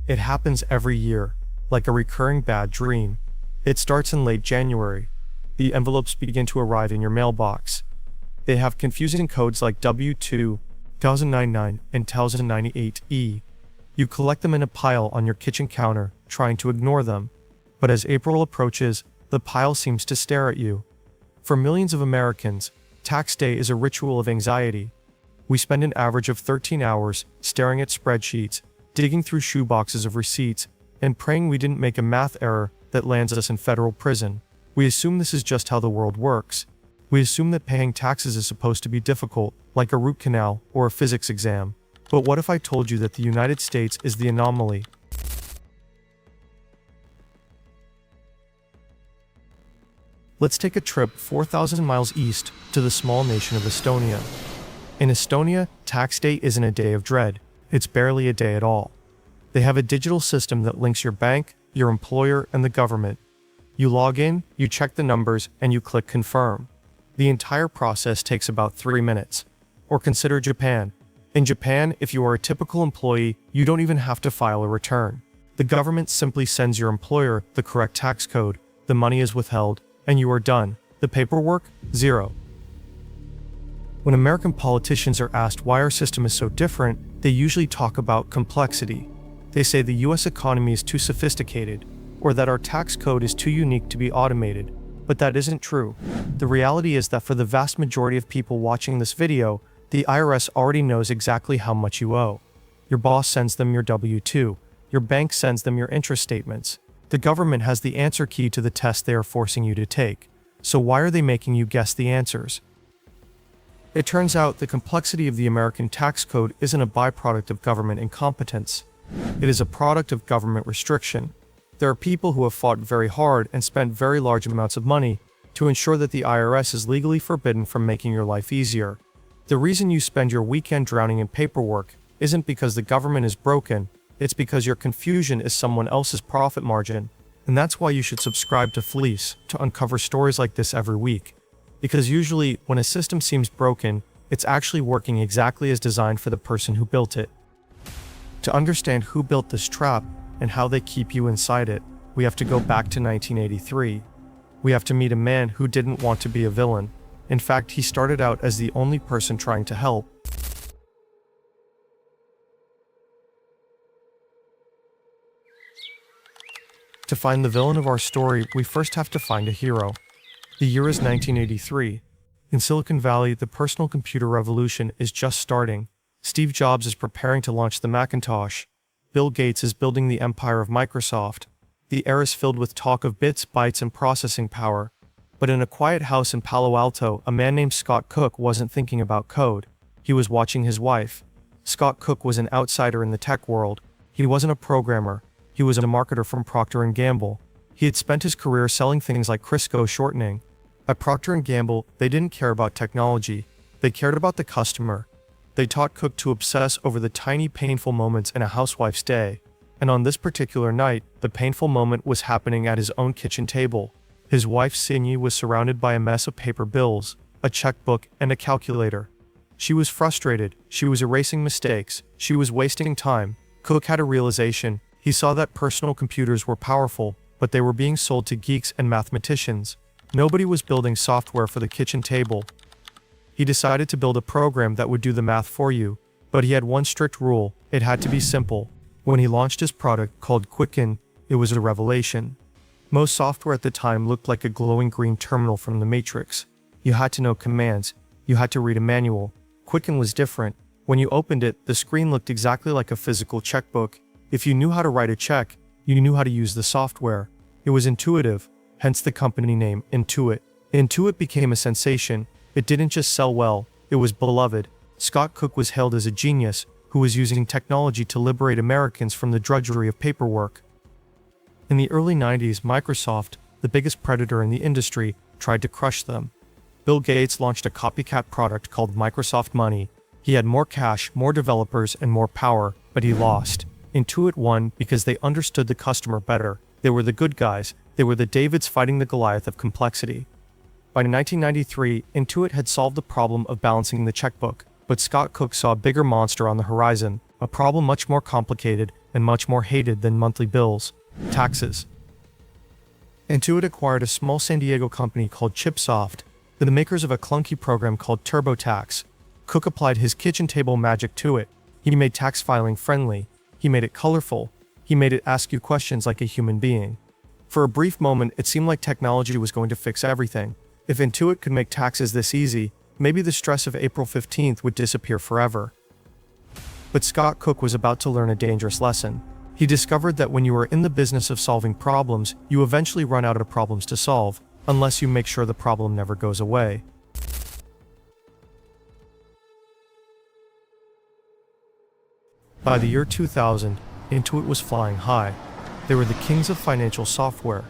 It happens every year, like a recurring bad dream. It starts in late January. The envelopes begin to arrive in your mailbox. They have confusing codes like W2, 1099, and 1098E. You collect them in a pile on your kitchen counter, trying to ignore them. But as April approaches, the pile seems to stare at you. For millions of Americans, tax day is a ritual of anxiety. We spend an average of 13 hours staring at spreadsheets, digging through shoeboxes of receipts, and praying we didn't make a math error that lands us in federal prison. We assume this is just how the world works. We assume that paying taxes is supposed to be difficult, like a root canal or a physics exam. But what if I told you that the United States is the anomaly? Let's take a trip 4,000 miles east to the small nation of Estonia. In Estonia, tax day isn't a day of dread. It's barely a day at all. They have a digital system that links your bank, your employer, and the government. You log in, you check the numbers, and you click confirm. The entire process takes about 3 minutes. Or consider Japan. In Japan, if you are a typical employee, you don't even have to file a return. The government simply sends your employer the correct tax code, the money is withheld, and you are done. The paperwork? Zero. When American politicians are asked why our system is so different, they usually talk about complexity. They say the US economy is too sophisticated, or that our tax code is too unique to be automated. But that isn't true. The reality is that for the vast majority of people watching this video, the IRS already knows exactly how much you owe. Your boss sends them your W-2. Your bank sends them your interest statements. The government has the answer key to the test they are forcing you to take. So why are they making you guess the answers? It turns out the complexity of the American tax code isn't a byproduct of government incompetence. It is a product of government restriction. There are people who have fought very hard and spent very large amounts of money to ensure that the IRS is legally forbidden from making your life easier. The reason you spend your weekend drowning in paperwork isn't because the government is broken, it's because your confusion is someone else's profit margin. And that's why you should subscribe to Fleece to uncover stories like this every week. Because usually, when a system seems broken, it's actually working exactly as designed for the person who built it. To understand who built this trap and how they keep you inside it, we have to go back to 1983. We have to meet a man who didn't want to be a villain. In fact, he started out as the only person trying to help. To find the villain of our story, we first have to find a hero. The year is 1983. In Silicon Valley, the personal computer revolution is just starting. Steve Jobs is preparing to launch the Macintosh. Bill Gates is building the empire of Microsoft. The air is filled with talk of bits, bytes, and processing power. But in a quiet house in Palo Alto, a man named Scott Cook wasn't thinking about code. He was watching his wife. Scott Cook was an outsider in the tech world. He wasn't a programmer. He was a marketer from Procter & Gamble. He had spent his career selling things like Crisco shortening. At Procter & Gamble, they didn't care about technology. They cared about the customer. They taught Cook to obsess over the tiny painful moments in a housewife's day. And on this particular night, the painful moment was happening at his own kitchen table. His wife Sinyi was surrounded by a mess of paper bills, a checkbook, and a calculator. She was frustrated, she was erasing mistakes, she was wasting time. Cook had a realization. He saw that personal computers were powerful, but they were being sold to geeks and mathematicians. Nobody was building software for the kitchen table. He decided to build a program that would do the math for you, but he had one strict rule: it had to be simple. When he launched his product called Quicken, it was a revelation. Most software at the time looked like a glowing green terminal from the Matrix. You had to know commands, you had to read a manual. Quicken was different. When you opened it, the screen looked exactly like a physical checkbook. If you knew how to write a check, you knew how to use the software. It was intuitive, hence the company name Intuit. Intuit became a sensation. It didn't just sell well, it was beloved. Scott Cook was hailed as a genius who was using technology to liberate Americans from the drudgery of paperwork. In the early 90s, Microsoft, the biggest predator in the industry, tried to crush them. Bill Gates launched a copycat product called Microsoft Money. He had more cash, more developers, and more power, but he lost. Intuit won because they understood the customer better. They were the good guys. They were the Davids fighting the Goliath of complexity. By 1993, Intuit had solved the problem of balancing the checkbook, but Scott Cook saw a bigger monster on the horizon, a problem much more complicated and much more hated than monthly bills: taxes. Intuit acquired a small San Diego company called Chipsoft, the makers of a clunky program called TurboTax. Cook applied his kitchen table magic to it. He made tax filing friendly. He made it colorful. He made it ask you questions like a human being. For a brief moment, it seemed like technology was going to fix everything. If Intuit could make taxes this easy, maybe the stress of April 15th would disappear forever. But Scott Cook was about to learn a dangerous lesson. He discovered that when you are in the business of solving problems, you eventually run out of problems to solve, unless you make sure the problem never goes away. By the year 2000, Intuit was flying high. They were the kings of financial software.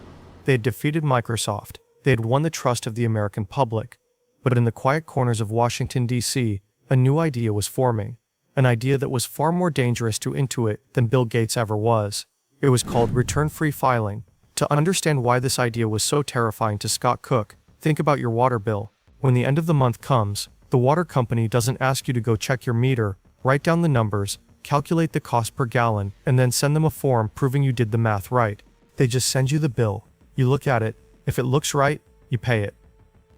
They had defeated Microsoft. They had won the trust of the American public. But in the quiet corners of Washington, D.C., a new idea was forming. An idea that was far more dangerous to Intuit than Bill Gates ever was. It was called return-free filing. To understand why this idea was so terrifying to Scott Cook, think about your water bill. When the end of the month comes, the water company doesn't ask you to go check your meter, write down the numbers, calculate the cost per gallon, and then send them a form proving you did the math right. They just send you the bill. You look at it. If it looks right, you pay it.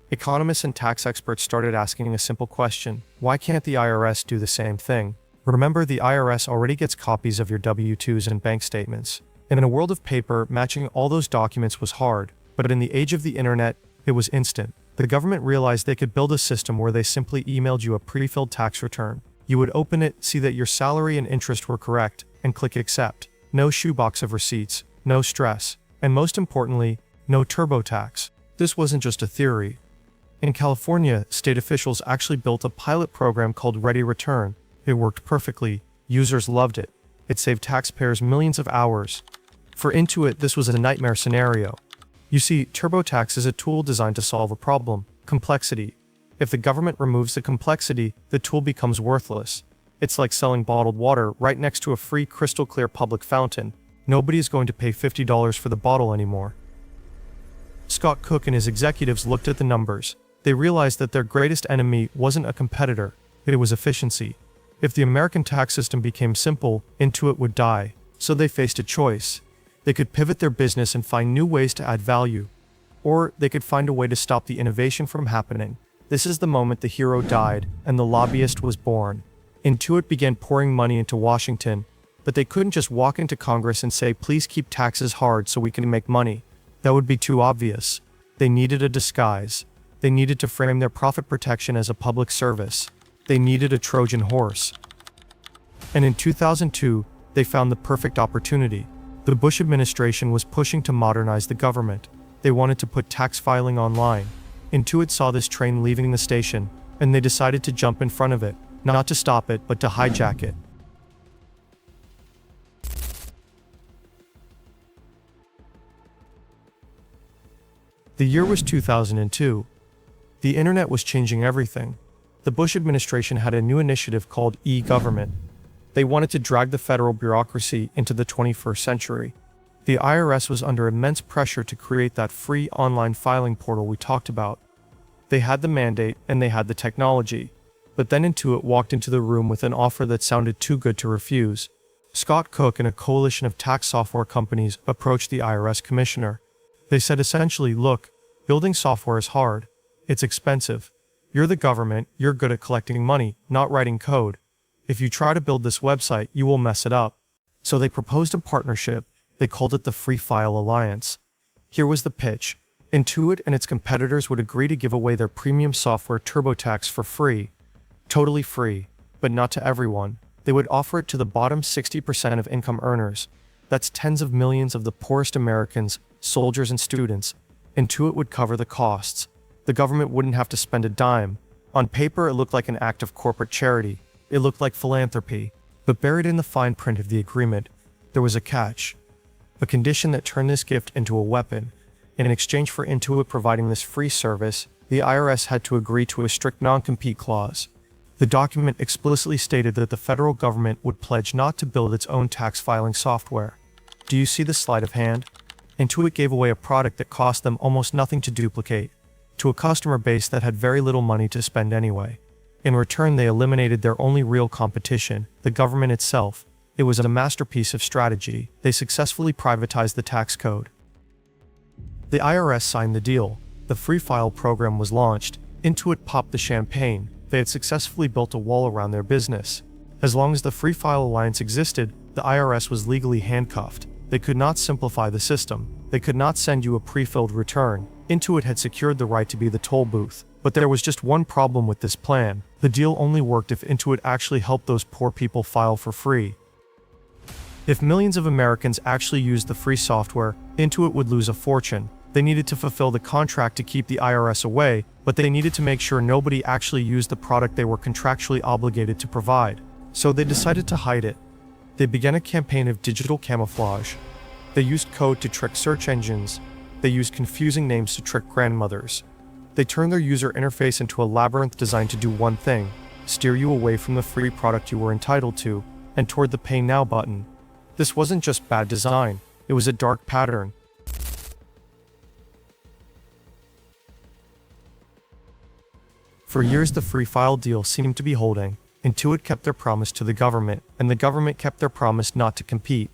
Economists and tax experts started asking a simple question: why can't the IRS do the same thing? Remember, the IRS already gets copies of your W-2s and bank statements. And in a world of paper, matching all those documents was hard, but in the age of the internet, it was instant. The government realized they could build a system where they simply emailed you a pre-filled tax return. You would open it, see that your salary and interest were correct, and click accept. No shoebox of receipts, no stress, and most importantly, no TurboTax. This wasn't just a theory. In California, state officials actually built a pilot program called Ready Return. It worked perfectly. Users loved it. It saved taxpayers millions of hours. For Intuit, this was a nightmare scenario. You see, TurboTax is a tool designed to solve a problem: complexity. If the government removes the complexity, the tool becomes worthless. It's like selling bottled water right next to a free crystal clear public fountain. Nobody is going to pay $50 for the bottle anymore. Scott Cook and his executives looked at the numbers. They realized that their greatest enemy wasn't a competitor, it was efficiency. If the American tax system became simple, Intuit would die. So they faced a choice. They could pivot their business and find new ways to add value. Or they could find a way to stop the innovation from happening. This is the moment the hero died and the lobbyist was born. Intuit began pouring money into Washington, but they couldn't just walk into Congress and say, "Please keep taxes hard so we can make money." That would be too obvious. They needed a disguise. They needed to frame their profit protection as a public service. They needed a Trojan horse. And in 2002, they found the perfect opportunity. The Bush administration was pushing to modernize the government. They wanted to put tax filing online. Intuit saw this train leaving the station, and they decided to jump in front of it, not to stop it, but to hijack it. The year was 2002. The internet was changing everything. The Bush administration had a new initiative called e-government. They wanted to drag the federal bureaucracy into the 21st century. The IRS was under immense pressure to create that free online filing portal we talked about. They had the mandate and they had the technology. But then Intuit walked into the room with an offer that sounded too good to refuse. Scott Cook and a coalition of tax software companies approached the IRS commissioner. They said essentially, "Look, building software is hard. It's expensive. You're the government, you're good at collecting money, not writing code. If you try to build this website, you will mess it up." So they proposed a partnership. They called it the Free File Alliance. Here was the pitch. Intuit and its competitors would agree to give away their premium software TurboTax for free. Totally free, but not to everyone. They would offer it to the bottom 60% of income earners. That's tens of millions of the poorest Americans, soldiers and students. Intuit would cover the costs. The government wouldn't have to spend a dime. On paper, it looked like an act of corporate charity. It looked like philanthropy. But buried in the fine print of the agreement, there was a catch. A condition that turned this gift into a weapon. In exchange for Intuit providing this free service, the IRS had to agree to a strict non-compete clause. The document explicitly stated that the federal government would pledge not to build its own tax filing software. Do you see the sleight of hand? Intuit gave away a product that cost them almost nothing to duplicate, to a customer base that had very little money to spend anyway. In return, they eliminated their only real competition, the government itself. It was a masterpiece of strategy. They successfully privatized the tax code. The IRS signed the deal. The Free File program was launched. Intuit popped the champagne. They had successfully built a wall around their business. As long as the Free File Alliance existed, the IRS was legally handcuffed. They could not simplify the system. They could not send you a pre-filled return. Intuit had secured the right to be the toll booth. But there was just one problem with this plan. The deal only worked if Intuit actually helped those poor people file for free. If millions of Americans actually used the free software, Intuit would lose a fortune. They needed to fulfill the contract to keep the IRS away, but they needed to make sure nobody actually used the product they were contractually obligated to provide. So they decided to hide it. They began a campaign of digital camouflage. They used code to trick search engines. They used confusing names to trick grandmothers. They turned their user interface into a labyrinth designed to do one thing: steer you away from the free product you were entitled to, and toward the Pay Now button. This wasn't just bad design, it was a dark pattern. For years the Free File deal seemed to be holding. Intuit kept their promise to the government, and the government kept their promise not to compete.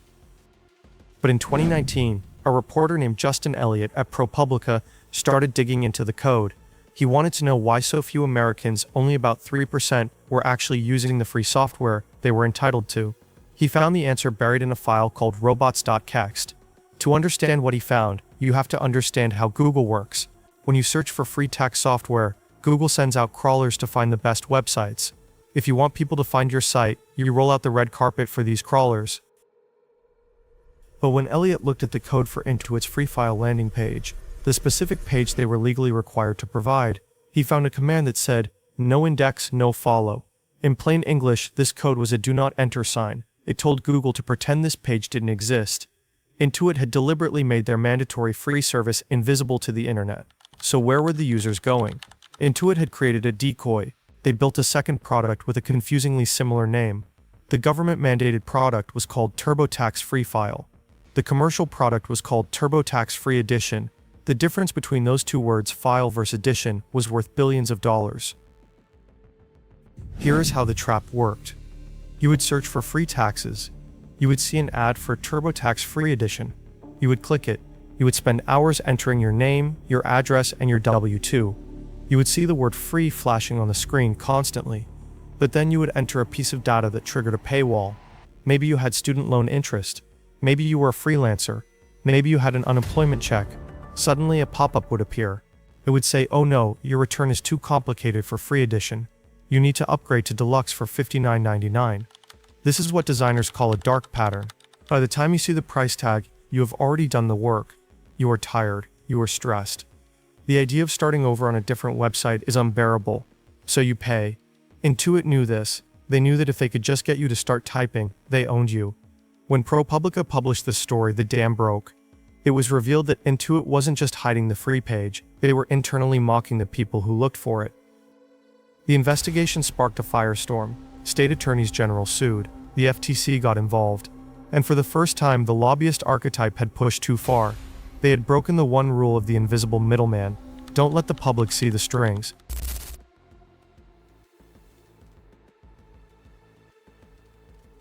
But in 2019, a reporter named Justin Elliott at ProPublica started digging into the code. He wanted to know why so few Americans, only about 3%, were actually using the free software they were entitled to. He found the answer buried in a file called robots.txt. To understand what he found, you have to understand how Google works. When you search for free tax software, Google sends out crawlers to find the best websites. If you want people to find your site, you roll out the red carpet for these crawlers. But when Elliott looked at the code for Intuit's Free File landing page, the specific page they were legally required to provide, he found a command that said, "No index, no follow." In plain English, this code was a do not enter sign. It told Google to pretend this page didn't exist. Intuit had deliberately made their mandatory free service invisible to the internet. So where were the users going? Intuit had created a decoy. They built a second product with a confusingly similar name. The government-mandated product was called TurboTax Free File. The commercial product was called TurboTax Free Edition. The difference between those two words, file versus edition, was worth billions of dollars. Here is how the trap worked. You would search for free taxes. You would see an ad for TurboTax Free Edition. You would click it. You would spend hours entering your name, your address, and your W-2. You would see the word free flashing on the screen constantly. But then you would enter a piece of data that triggered a paywall. Maybe you had student loan interest. Maybe you were a freelancer. Maybe you had an unemployment check. Suddenly a pop-up would appear. It would say, "Oh no, your return is too complicated for free edition. You need to upgrade to deluxe for $59.99. This is what designers call a dark pattern. By the time you see the price tag, you have already done the work. You are tired. You are stressed. The idea of starting over on a different website is unbearable. So you pay. Intuit knew this. They knew that if they could just get you to start typing, they owned you. When ProPublica published this story, the dam broke. It was revealed that Intuit wasn't just hiding the free page, they were internally mocking the people who looked for it. The investigation sparked a firestorm. State attorneys general sued. The FTC got involved. And for the first time, the lobbyist archetype had pushed too far. They had broken the one rule of the invisible middleman: don't let the public see the strings.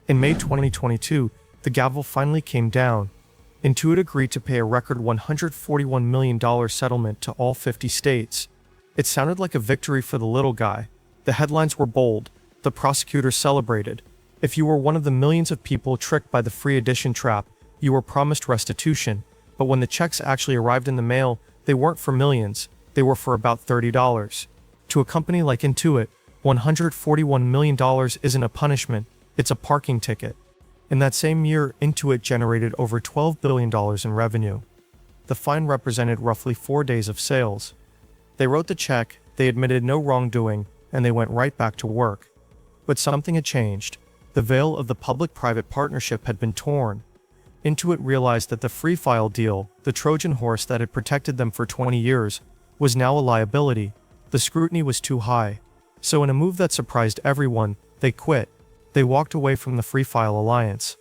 In May 2022, the gavel finally came down. Intuit agreed to pay a record $141 million settlement to all 50 states. It sounded like a victory for the little guy. The headlines were bold. The prosecutors celebrated. If you were one of the millions of people tricked by the free edition trap, you were promised restitution. But when the checks actually arrived in the mail, they weren't for millions, they were for about $30. To a company like Intuit, $141 million isn't a punishment, it's a parking ticket. In that same year, Intuit generated over $12 billion in revenue. The fine represented roughly 4 days of sales. They wrote the check, they admitted no wrongdoing, and they went right back to work. But something had changed. The veil of the public-private partnership had been torn. Intuit realized that the Free File deal, the Trojan Horse that had protected them for 20 years, was now a liability. The scrutiny was too high. So in a move that surprised everyone, they quit. They walked away from the Free File alliance.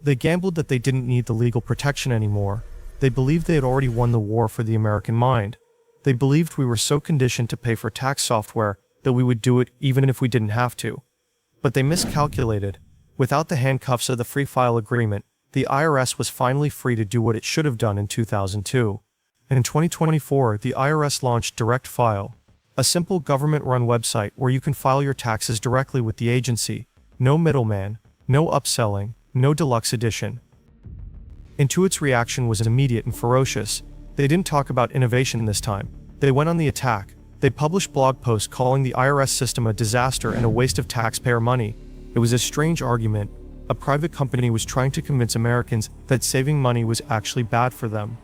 They gambled that they didn't need the legal protection anymore. They believed they had already won the war for the American mind. They believed we were so conditioned to pay for tax software that we would do it even if we didn't have to. But they miscalculated. Without the handcuffs of the Free File Agreement, the IRS was finally free to do what it should have done in 2002. And in 2024, the IRS launched Direct File, a simple government-run website where you can file your taxes directly with the agency. No middleman, no upselling, no deluxe edition. Intuit's reaction was immediate and ferocious. They didn't talk about innovation this time. They went on the attack. They published blog posts calling the IRS system a disaster and a waste of taxpayer money. It was a strange argument. A private company was trying to convince Americans that saving money was actually bad for them.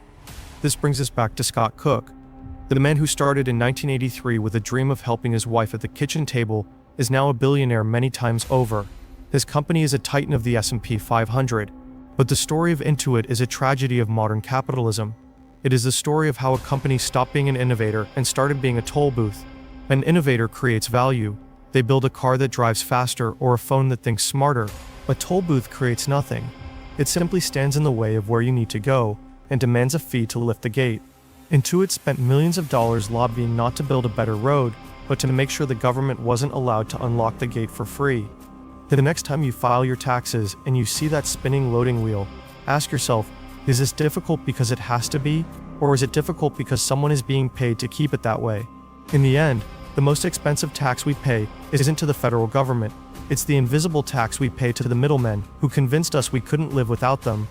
This brings us back to Scott Cook. The man who started in 1983 with a dream of helping his wife at the kitchen table is now a billionaire many times over. His company is a titan of the S&P 500. But the story of Intuit is a tragedy of modern capitalism. It is the story of how a company stopped being an innovator and started being a toll booth. An innovator creates value. They build a car that drives faster or a phone that thinks smarter. A toll booth creates nothing. It simply stands in the way of where you need to go and demands a fee to lift the gate. Intuit spent millions of dollars lobbying not to build a better road, but to make sure the government wasn't allowed to unlock the gate for free. The next time you file your taxes and you see that spinning loading wheel, ask yourself, is this difficult because it has to be, or is it difficult because someone is being paid to keep it that way? In the end, the most expensive tax we pay isn't to the federal government. It's the invisible tax we pay to the middlemen who convinced us we couldn't live without them.